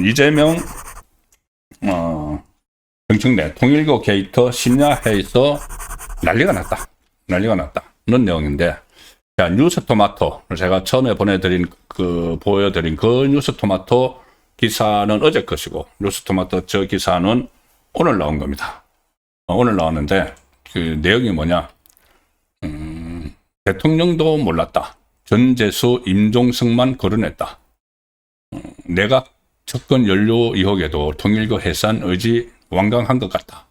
이재명 정청래 통일교 게이트 심야회의서 난리가 났다. 는 내용인데, 자, 뉴스토마토, 제가 처음에 보여드린 그 뉴스토마토 기사는 어제 것이고, 뉴스토마토 저 기사는 오늘 나온 겁니다. 오늘 나왔는데, 그 내용이 뭐냐, 대통령도 몰랐다. 전재수, 임종석만 거론했다. 내각 접근 연루 의혹에도 통일교 해산 의지 완강한 것 같다.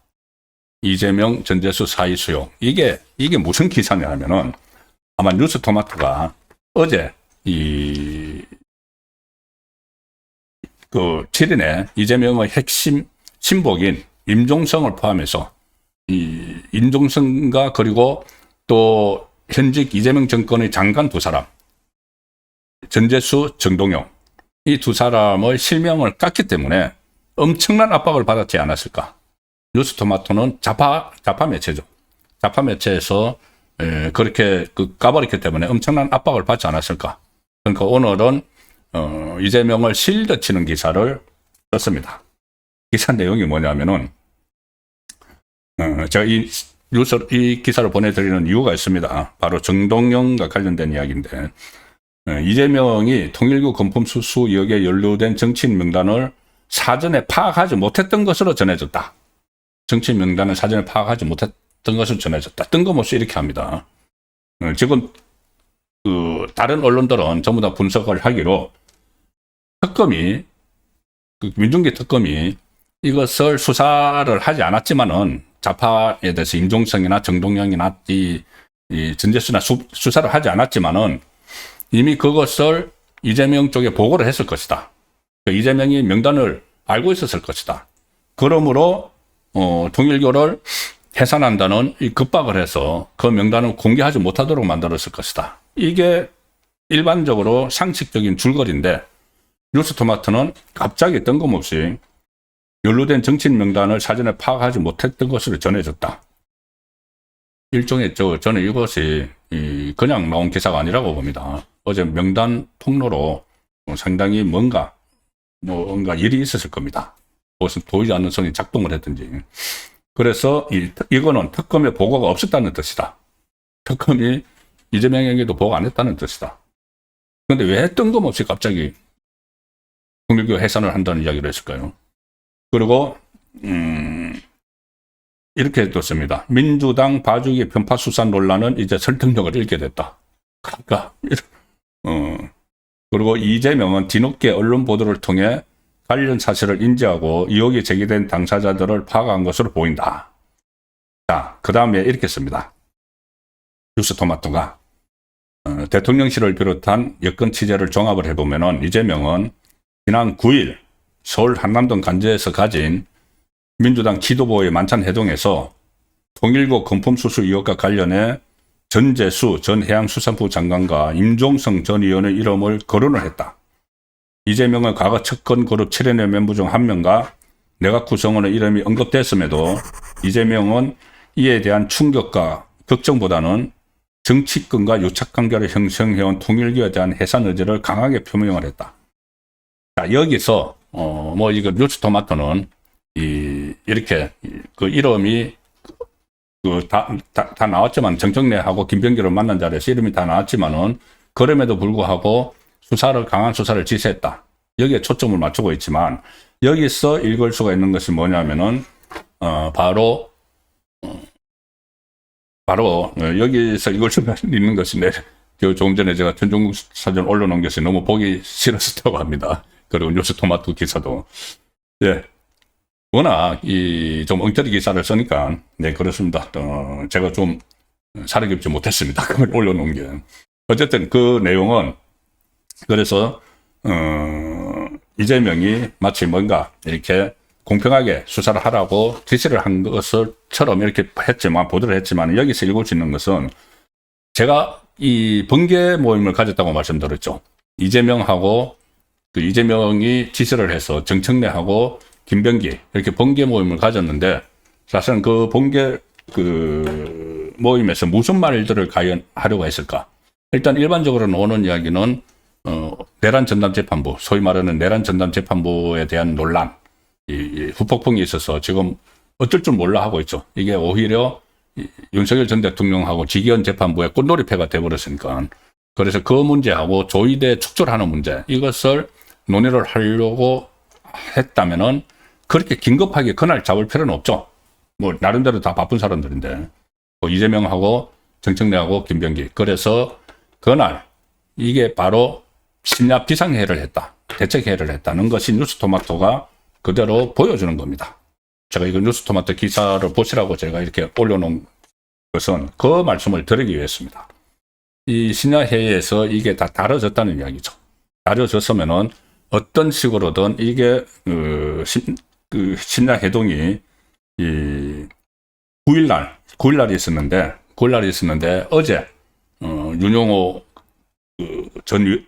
이재명, 전재수 사의 수용. 이게 무슨 기사냐 하면은, 아마 뉴스토마토가 어제 7일에 이재명의 핵심 친복인 임종성을 포함해서 임종성과 그리고 또 현직 이재명 정권의 장관 두 사람, 전재수, 정동영, 이 두 사람의 실명을 깠기 때문에 엄청난 압박을 받았지 않았을까. 뉴스토마토는 좌파 매체죠. 좌파 매체에서 그렇게 까버렸기 때문에 엄청난 압박을 받지 않았을까. 그러니까 오늘은 이재명을 실드치는 기사를 썼습니다. 기사 내용이 뭐냐면은 제가 이 기사를 보내드리는 이유가 있습니다. 바로 정동영과 관련된 이야기인데, 이재명이 통일교 건품 수수 의혹에 연루된 정치인 명단을 사전에 파악하지 못했던 것으로 전해졌다. 정치인 명단을 사전에 파악하지 못했던 것으로 전해졌다. 뜬금없이 이렇게 합니다. 지금 다른 언론들은 전부 다 분석을 하기로 민중기 특검이 이것을 수사를 하지 않았지만은 좌파에 대해서 임종성이나 정동영이나 이 전재수나 수사를 하지 않았지만은 이미 그것을 이재명 쪽에 보고를 했을 것이다. 이재명이 명단을 알고 있었을 것이다. 그러므로 통일교를 해산한다는 이 급박을 해서 그 명단을 공개하지 못하도록 만들었을 것이다. 이게 일반적으로 상식적인 줄거리인데, 뉴스토마토는 갑자기 뜬금없이 연루된 정치인 명단을 사전에 파악하지 못했던 것으로 전해졌다. 일종의 저는 이것이 그냥 나온 기사가 아니라고 봅니다. 어제 명단 폭로로 상당히 뭔가 일이 있었을 겁니다. 무슨 보이지 않는 손이 작동을 했든지. 그래서 이거는 특검에 보고가 없었다는 뜻이다. 특검이 이재명에게도 보고 안 했다는 뜻이다. 그런데 왜 뜬금없이 갑자기 통일교 해산을 한다는 이야기를 했을까요? 그리고 이렇게 해뒀습니다. 민주당 봐주기 편파 수사 논란은 이제 설득력을 잃게 됐다. 그러니까 그리고 이재명은 뒤늦게 언론 보도를 통해 관련 사실을 인지하고 의혹이 제기된 당사자들을 파악한 것으로 보인다. 자, 그 다음에 이렇게 씁니다. 뉴스토마토가 대통령실을 비롯한 여권 취재를 종합을 해보면은 이재명은 지난 9일 서울 한남동 간제에서 가진 민주당 지도부의 만찬 회동에서 통일교 건품 수수 의혹과 관련해 전재수 전 해양수산부 장관과 임종성 전 의원의 이름을 거론을 했다. 이재명의 과거 측근 그룹 7인의 멤버 중 한 명과 내각 구성원의 이름이 언급됐음에도 이재명은 이에 대한 충격과 걱정보다는 정치권과 유착관계를 형성해온 통일교에 대한 해산 의지를 강하게 표명을 했다. 자, 여기서 이거 뉴스토마토는 이렇게 그 이름이 다 나왔지만, 정청래하고 김병기를 만난 자리에서 이름이 다 나왔지만은 그럼에도 불구하고 강한 수사를 지시했다. 여기에 초점을 맞추고 있지만, 여기서 읽을 수가 있는 것이 뭐냐면은 바로 여기서 읽을 수가 있는 것이 조금 전에 제가 전종국 사전 올려놓은 것이 너무 보기 싫었다고 합니다. 그리고 뉴스토마토 기사도. 예. 워낙 좀 엉터리 기사를 쓰니까, 네, 그렇습니다. 제가 좀 살이 깊지 못했습니다. 그걸 올려놓은 게. 어쨌든 그 내용은, 그래서, 이재명이 마치 뭔가 이렇게 공평하게 수사를 하라고 지시를 한 것처럼 이렇게 보도를 했지만, 여기서 읽을 수 있는 것은, 제가 이 번개 모임을 가졌다고 말씀드렸죠. 이재명이 지시를 해서 정청래하고 김병기 이렇게 번개 모임을 가졌는데, 사실은 그 번개 모임에서 무슨 말들을 과연 하려고 했을까? 일단 일반적으로 나오는 이야기는 내란 전담 재판부, 소위 말하는 내란 전담 재판부에 대한 논란, 이 후폭풍이 있어서 지금 어쩔 줄 몰라 하고 있죠. 이게 오히려 윤석열 전 대통령하고 직위원 재판부의 꽃놀이패가 돼버렸으니까. 그래서 그 문제하고 조의대 축출하는 문제, 이것을 논의를 하려고 했다면은 그렇게 긴급하게 그날 잡을 필요는 없죠. 뭐 나름대로 다 바쁜 사람들인데, 뭐 이재명하고 정청래하고 김병기. 그래서 그날 이게 바로 심야 비상회의를 했다, 대책회의를 했다는 것이 뉴스토마토가 그대로 보여주는 겁니다. 제가 이거 뉴스토마토 기사를 보시라고 제가 이렇게 올려놓은 것은 그 말씀을 드리기 위해서입니다. 이 심야 회의에서 이게 다 다뤄졌다는 이야기죠. 다뤄졌으면은 어떤 식으로든 이게 심야 회동이 9일날이 있었는데 어제 윤용호 전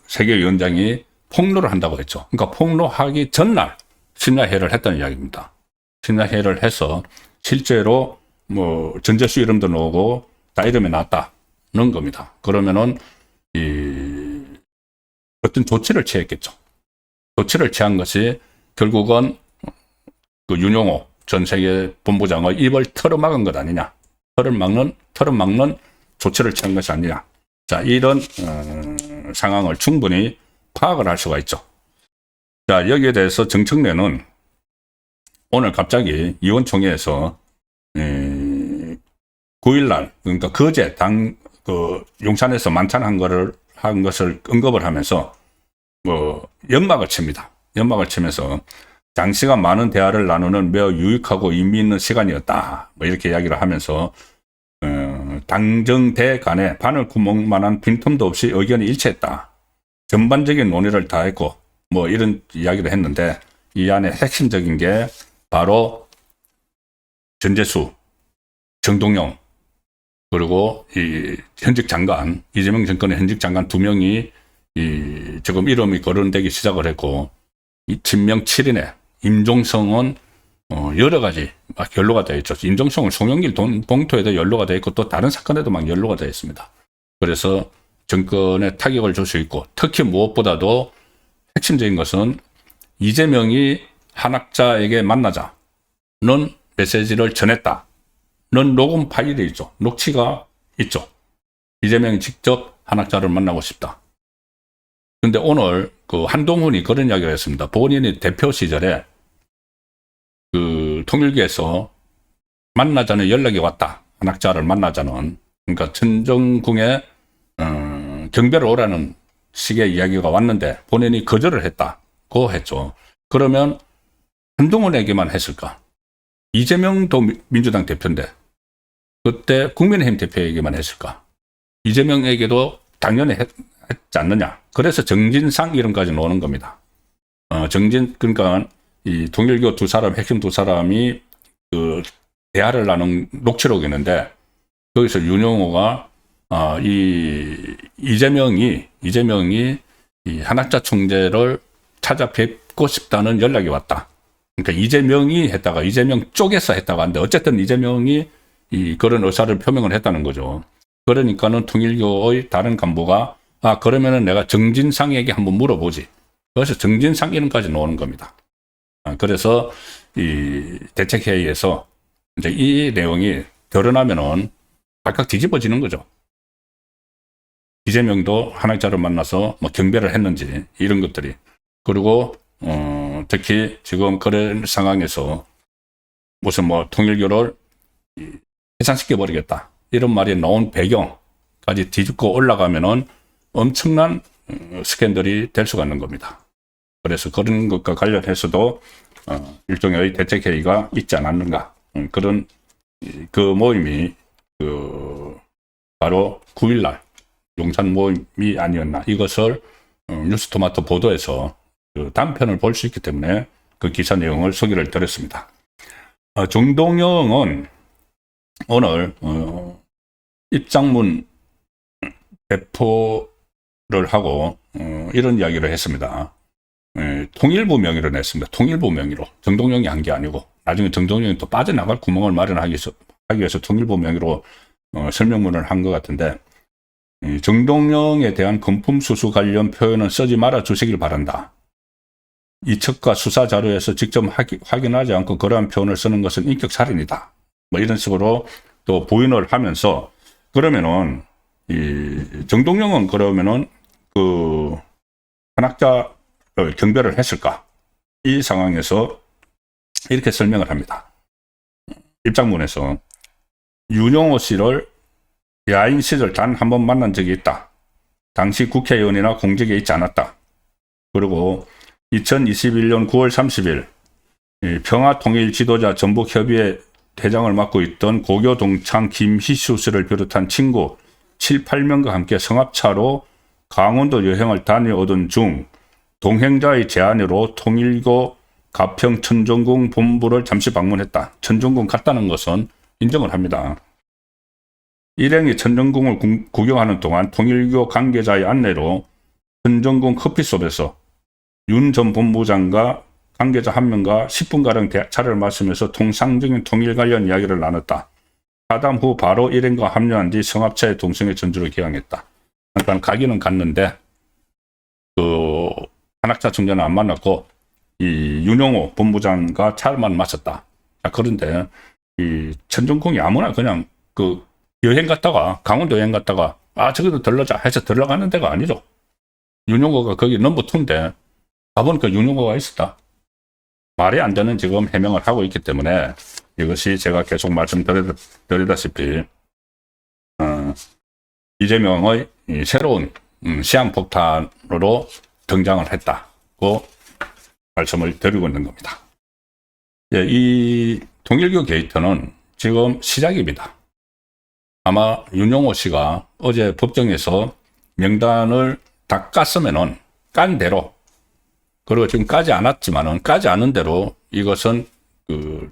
세계위원장이 폭로를 한다고 했죠. 그러니까 폭로하기 전날 심야회의를 했다는 이야기입니다. 심야회의를 해서 실제로 뭐 전재수 이름도 나오고 다 이름이 났다는 겁니다. 그러면은 어떤 조치를 취했겠죠. 조치를 취한 것이 결국은 그 윤용호 전 세계 본부장의 입을 털어막은 것 아니냐. 털어막는 조치를 취한 것이 아니냐. 자, 이런 상황을 충분히 파악을 할 수가 있죠. 자, 여기에 대해서 정청래는 오늘 갑자기 의원총회에서 9일날, 그러니까 그제 용산에서 만찬한 것을 언급을 하면서 뭐 연막을 칩니다. 연막을 치면서 장시간 많은 대화를 나누는 매우 유익하고 의미 있는 시간이었다, 뭐 이렇게 이야기를 하면서 당정대 간에 바늘 구멍만한 빈틈도 없이 의견이 일치했다. 전반적인 논의를 다 했고 뭐 이런 이야기를 했는데, 이 안에 핵심적인 게 바로 전재수, 정동영, 그리고 이 현직 장관, 이재명 정권의 현직 장관 2명이 지금 이름이 거론되기 시작을 했고, 이 친명 7인의 임종성은 여러 가지 막 연루가 되어 있죠. 임종성은 송영길 봉투에도 연루가 되어 있고 또 다른 사건에도 막 연루가 되어 있습니다. 그래서 정권에 타격을 줄 수 있고, 특히 무엇보다도 핵심적인 것은 이재명이 한학자에게 만나자는 메시지를 전했다는 녹음 파일이 있죠. 녹취가 있죠. 이재명이 직접 한학자를 만나고 싶다. 근데 오늘 그 한동훈이 그런 이야기를 했습니다. 본인이 대표 시절에 그 통일교에서 만나자는 연락이 왔다. 한학자를 만나자는. 그러니까 천정궁에 경배를 오라는 식의 이야기가 왔는데 본인이 거절을 했다고 했죠. 그러면 한동훈에게만 했을까? 이재명도 민주당 대표인데 그때 국민의힘 대표에게만 했을까? 이재명에게도 당연히 했지 않느냐. 그래서 정진상 이름까지 나오는 겁니다. 그러니까 이 통일교 핵심 두 사람이 그 대화를 나눈 녹취록이 있는데, 거기서 윤용호가 이재명이 이 한학자 총재를 찾아뵙고 싶다는 연락이 왔다. 그러니까 이재명이 했다가 이재명 쪽에서 했다고 하는데, 어쨌든 이재명이 그런 의사를 표명을 했다는 거죠. 그러니까는 통일교의 다른 간부가 그러면은 내가 정진상에게 한번 물어보지. 그래서 정진상 이름까지 나오는 겁니다. 그래서 이 대책회의에서 이제 이 내용이 드러나면은 발칵 뒤집어지는 거죠. 이재명도 한학자를 만나서 뭐 경배를 했는지 이런 것들이. 그리고 특히 지금 그런 상황에서 무슨 뭐 통일교를 해산시켜 버리겠다 이런 말이 나온 배경까지 뒤집고 올라가면은 엄청난 스캔들이 될 수가 있는 겁니다. 그래서 그런 것과 관련해서도 일종의 대책회의가 있지 않았는가, 그런 그 모임이 바로 9일날 용산 모임이 아니었나, 이것을 뉴스토마토 보도에서 그 단편을 볼 수 있기 때문에 그 기사 내용을 소개를 드렸습니다. 정동영은 오늘 입장문 배포를 하고 이런 이야기를 했습니다. 통일부 명의로 냈습니다. 통일부 명의로. 정동영이 한 게 아니고 나중에 정동영이 또 빠져나갈 구멍을 마련하기 위해서 하기 위해서 통일부 명의로 설명문을 한 것 같은데, 정동영에 대한 금품수수 관련 표현은 쓰지 말아 주시길 바란다. 이 측과 수사 자료에서 직접 확인하지 않고 그러한 표현을 쓰는 것은 인격살인이다. 뭐 이런 식으로 또 부인을 하면서, 그러면은 이 정동영은 그러면은 그 한학자를 경별을 했을까? 이 상황에서 이렇게 설명을 합니다. 입장문에서 윤용호 씨를 야인 시절 단 한 번 만난 적이 있다. 당시 국회의원이나 공직에 있지 않았다. 그리고 2021년 9월 30일 평화통일 지도자 전북협의회 대장을 맡고 있던 고교 동창 김희수 씨를 비롯한 친구 7, 8명과 함께 성합차로 강원도 여행을 다녀오던 중 동행자의 제안으로 통일교 가평 천정궁 본부를 잠시 방문했다. 천정궁 갔다는 것은 인정을 합니다. 일행이 천정궁을 구경하는 동안 통일교 관계자의 안내로 천정궁 커피숍에서 윤 전 본부장과 관계자 한 명과 10분가량 차를 마시면서 통상적인 통일 관련 이야기를 나눴다. 사담 후 바로 일행과 합류한 뒤 성합차의 동성애 전주를 개항했다. 그러니까 가기는 갔는데 그 한학자 총재는 안 만났고 이 윤용호 본부장과 차만 마셨다. 그런데 이 천정궁이 아무나 그냥 그 여행 갔다가 강원도 여행 갔다가 저기도 들러자 해서 들러가는 데가 아니죠. 윤용호가 거기 넘버2인데 가보니까 윤용호가 있었다. 말이 안 되는 지금 해명을 하고 있기 때문에 이것이 제가 계속 말씀드리다시피 이재명의 새로운 시한폭탄으로 등장을 했다고 말씀을 드리고 있는 겁니다. 예, 이 통일교 게이트는 지금 시작입니다. 아마 윤용호 씨가 어제 법정에서 명단을 다 깠으면은 깐 대로, 그리고 지금 까지 않았지만은 까지 않은 대로 이것은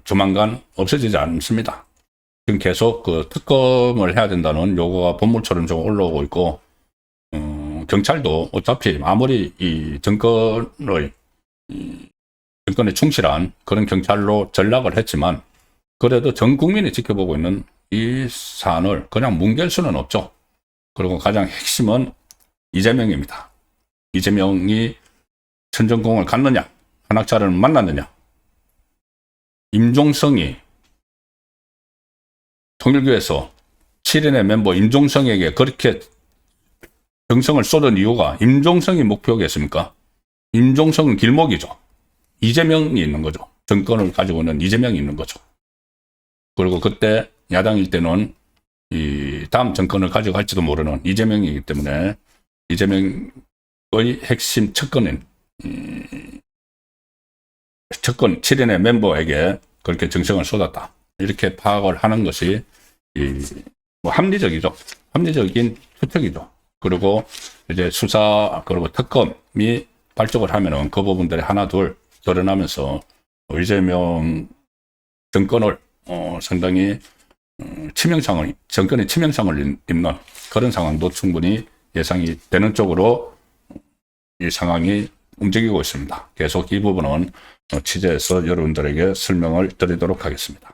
조만간 없어지지 않습니다. 지금 계속 특검을 해야 된다는 요구가 본물처럼 좀 올라오고 있고, 경찰도 어차피 아무리 이 정권에 충실한 그런 경찰로 전락을 했지만, 그래도 전 국민이 지켜보고 있는 이 사안을 그냥 뭉갤 수는 없죠. 그리고 가장 핵심은 이재명입니다. 이재명이 천정궁을 갔느냐, 한학자를 만났느냐, 임종성이 통일교에서 7인의 멤버 임종성에게 그렇게 정성을 쏟은 이유가 임종성이 목표겠습니까? 임종성은 길목이죠. 이재명이 있는 거죠. 정권을 가지고 있는 이재명이 있는 거죠. 그리고 그때 야당일 때는 이 다음 정권을 가져갈지도 모르는 이재명이기 때문에 이재명의 핵심 측근인 측근 7인의 멤버에게 그렇게 정성을 쏟았다. 이렇게 파악을 하는 것이 합리적이죠. 합리적인 추측이죠. 그리고 이제 수사 그리고 특검이 발족을 하면은 그 부분들이 하나 둘 드러나면서 이재명 정권을 상당히 정권의 치명상을 입는 그런 상황도 충분히 예상이 되는 쪽으로 이 상황이 움직이고 있습니다. 계속 이 부분은 취재해서 여러분들에게 설명을 드리도록 하겠습니다.